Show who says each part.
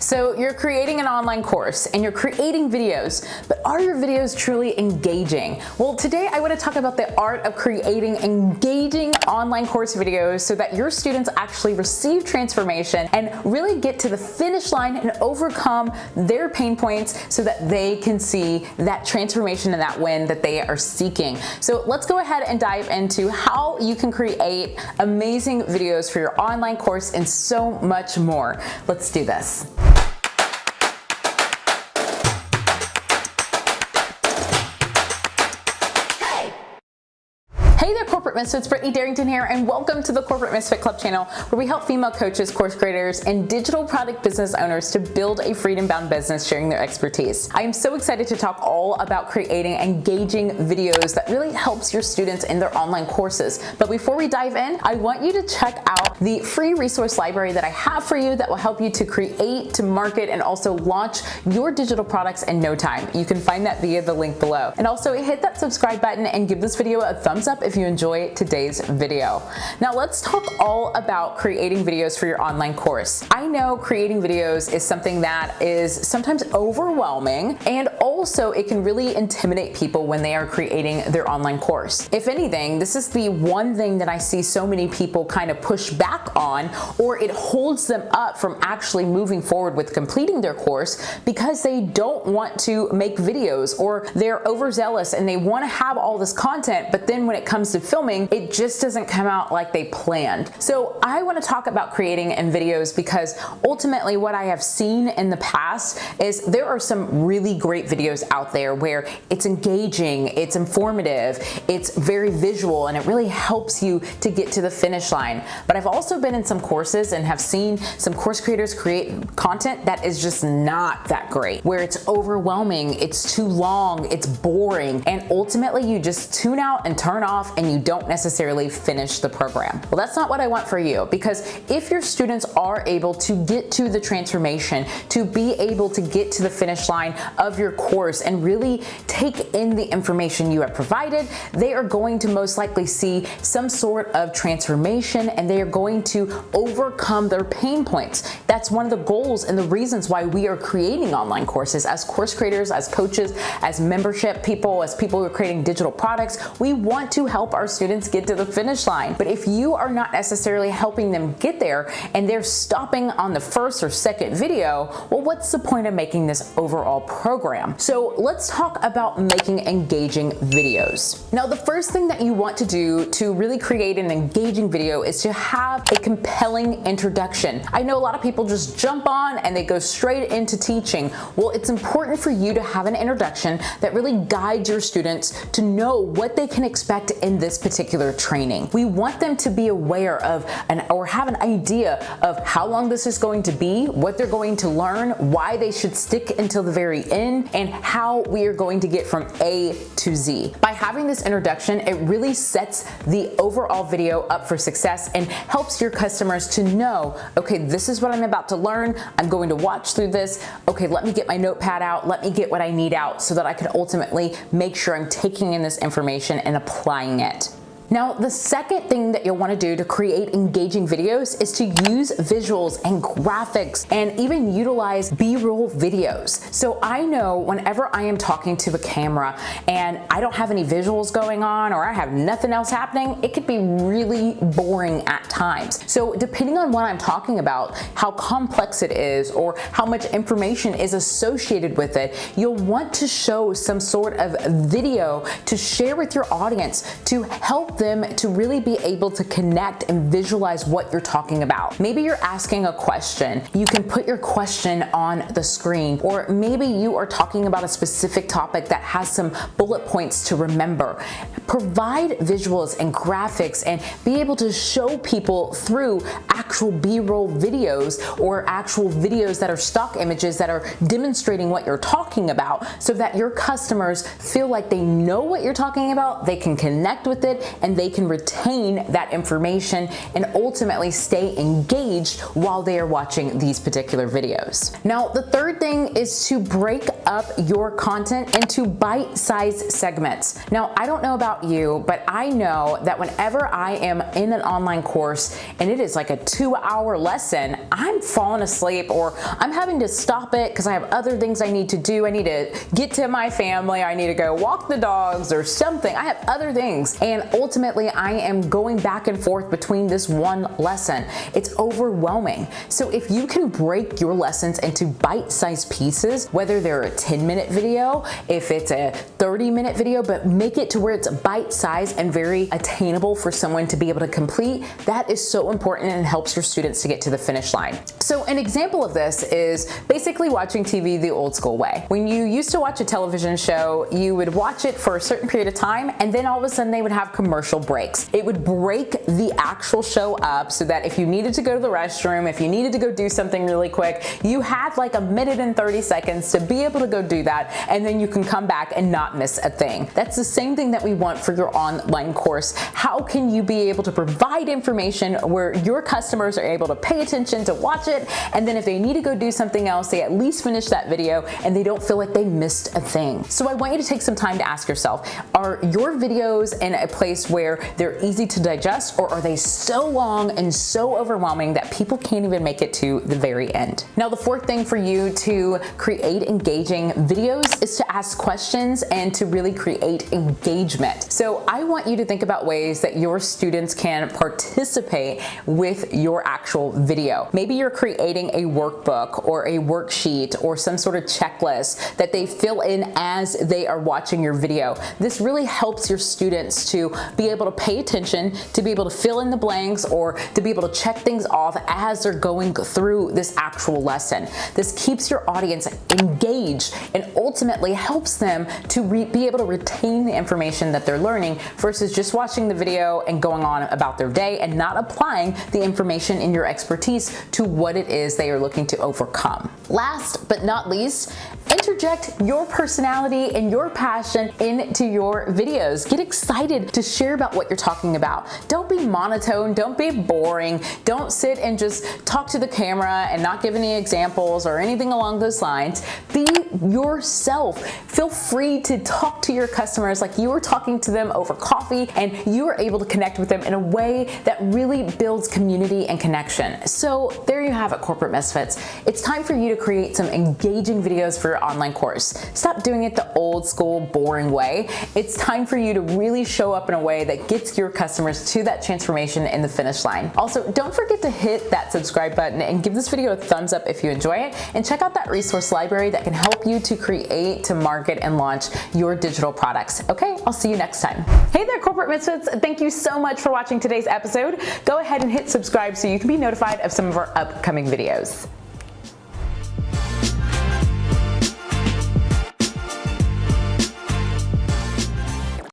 Speaker 1: So you're creating an online course and you're creating videos, but are your videos truly engaging? Well, today I want to talk about the art of creating engaging online course videos so that your students actually receive transformation and really get to the finish line and overcome their pain points so that they can see that transformation and that win that they are seeking. So let's go ahead and dive into how you can create amazing videos for your online course and so much more. Let's do this. Hey there, Corporate Misfits. Brittany Darrington here, and welcome to the Corporate Misfit Club channel, where we help female coaches, course creators, and digital product business owners to build a freedom-bound business sharing their expertise. I am so excited to talk all about creating engaging videos that really helps your students in their online courses. But before we dive in, I want you to check out the free resource library that I have for you that will help you to create, to market, and also launch your digital products in no time. You can find that via the link below. And also hit that subscribe button and give this video a thumbs up if you enjoy today's video. Now let's talk all about creating videos for your online course. I know creating videos is something that is sometimes overwhelming, and also it can really intimidate people when they are creating their online course. If anything, this is the one thing that I see so many people kind of push back on, or it holds them up from actually moving forward with completing their course because they don't want to make videos, or they're overzealous and they want to have all this content, but then when it comes to filming, it just doesn't come out like they planned. So I want to talk about creating in videos because ultimately what I have seen in the past is there are some really great videos out there where it's engaging, it's informative, it's very visual, and it really helps you to get to the finish line. But I've also been in some courses and have seen some course creators create content that is just not that great, where it's overwhelming, it's too long, it's boring, and ultimately you just tune out and turn off and you don't necessarily finish the program. Well, that's not what I want for you, because if your students are able to get to the transformation, to be able to get to the finish line of your course and really take in the information you have provided, they are going to most likely see some sort of transformation and they are going to overcome their pain points. That's one of the goals and the reasons why we are creating online courses as course creators, as coaches, as membership people, as people who are creating digital products. We want to help our students get to the finish line. But if you are not necessarily helping them get there and they're stopping on the first or second video, well, what's the point of making this overall program? So let's talk about making engaging videos. Now, the first thing that you want to do to really create an engaging video is to have a compelling introduction. I know a lot of people just jump on and they go straight into teaching. Well, it's important for you to have an introduction that really guides your students to know what they can expect in this particular training. We want them to be aware of or have an idea of how long this is going to be, what they're going to learn, why they should stick until the very end, and how we are going to get from A to Z. By having this introduction, it really sets the overall video up for success and helps your customers to know, okay, this is what I'm about to learn. I'm going to watch through this. Okay, let me get my notepad out. Let me get what I need out so that I can ultimately make sure I'm taking in this information and applying it. Now, the second thing that you'll want to do to create engaging videos is to use visuals and graphics and even utilize B-roll videos. So I know whenever I am talking to the camera and I don't have any visuals going on or I have nothing else happening, it could be really boring at times. So depending on what I'm talking about, how complex it is, or how much information is associated with it, you'll want to show some sort of video to share with your audience to help them to really be able to connect and visualize what you're talking about. Maybe you're asking a question. You can put your question on the screen, or maybe you are talking about a specific topic that has some bullet points to remember. Provide visuals and graphics and be able to show people through actual B-roll videos or actual videos that are stock images that are demonstrating what you're talking about, so that your customers feel like they know what you're talking about, they can connect with it, and and they can retain that information and ultimately stay engaged while they are watching these particular videos. Now, the third thing is to break up your content into bite-sized segments. Now, I don't know about you, but I know that whenever I am in an online course and it is like a 2-hour lesson, I'm falling asleep or I'm having to stop it because I have other things I need to do. I need to get to my family. I need to go walk the dogs or something. I have other things. And ultimately, I am going back and forth between this one lesson. It's overwhelming. So if you can break your lessons into bite-sized pieces, whether they're a 10-minute video, if it's a 30-minute video, but make it to where it's bite-sized and very attainable for someone to be able to complete, that is so important and helps your students to get to the finish line. So an example of this is basically watching TV the old school way. When you used to watch a television show, you would watch it for a certain period of time and then all of a sudden they would have commercial breaks. It would break the actual show up so that if you needed to go to the restroom, if you needed to go do something really quick, you had like a minute and 30 seconds to be able to go do that, and then you can come back and not miss a thing. That's the same thing that we want for your online course. How can you be able to provide information where your customers are able to pay attention to watch it, and then if they need to go do something else, they at least finish that video and they don't feel like they missed a thing. So I want you to take some time to ask yourself, are your videos in a place where they're easy to digest, or are they so long and so overwhelming that people can't even make it to the very end? Now, the fourth thing for you to create engaging videos is to ask questions and to really create engagement. So I want you to think about ways that your students can participate with your actual video. Maybe you're creating a workbook or a worksheet or some sort of checklist that they fill in as they are watching your video. This really helps your students to be able to pay attention, to be able to fill in the blanks, or to be able to check things off as they're going through this actual lesson. This keeps your audience engaged and ultimately helps them to be able to retain the information that they're learning versus just watching the video and going on about their day and not applying the information in your expertise to what it is they are looking to overcome. Last but not least, interject your personality and your passion into your videos. Get excited to share about what you're talking about. Don't be monotone, don't be boring, don't sit and just talk to the camera and not give any examples or anything along those lines. Be yourself. Feel free to talk to your customers like you were talking to them over coffee, and you are able to connect with them in a way that really builds community and connection. So there you have it, Corporate Misfits. It's time for you to create some engaging videos for your online course. Stop doing it the old school, boring way. It's time for you to really show up in a way that gets your customers to that transformation in the finish line. Also, don't forget to hit that subscribe button and give this video a thumbs up if you enjoy it, and check out that resource library that can help you to create, to market, and launch your digital products. Okay, I'll see you next time. Hey there, Corporate Misfits. Thank you so much for watching today's episode. Go ahead and hit subscribe so you can be notified of some of our upcoming videos.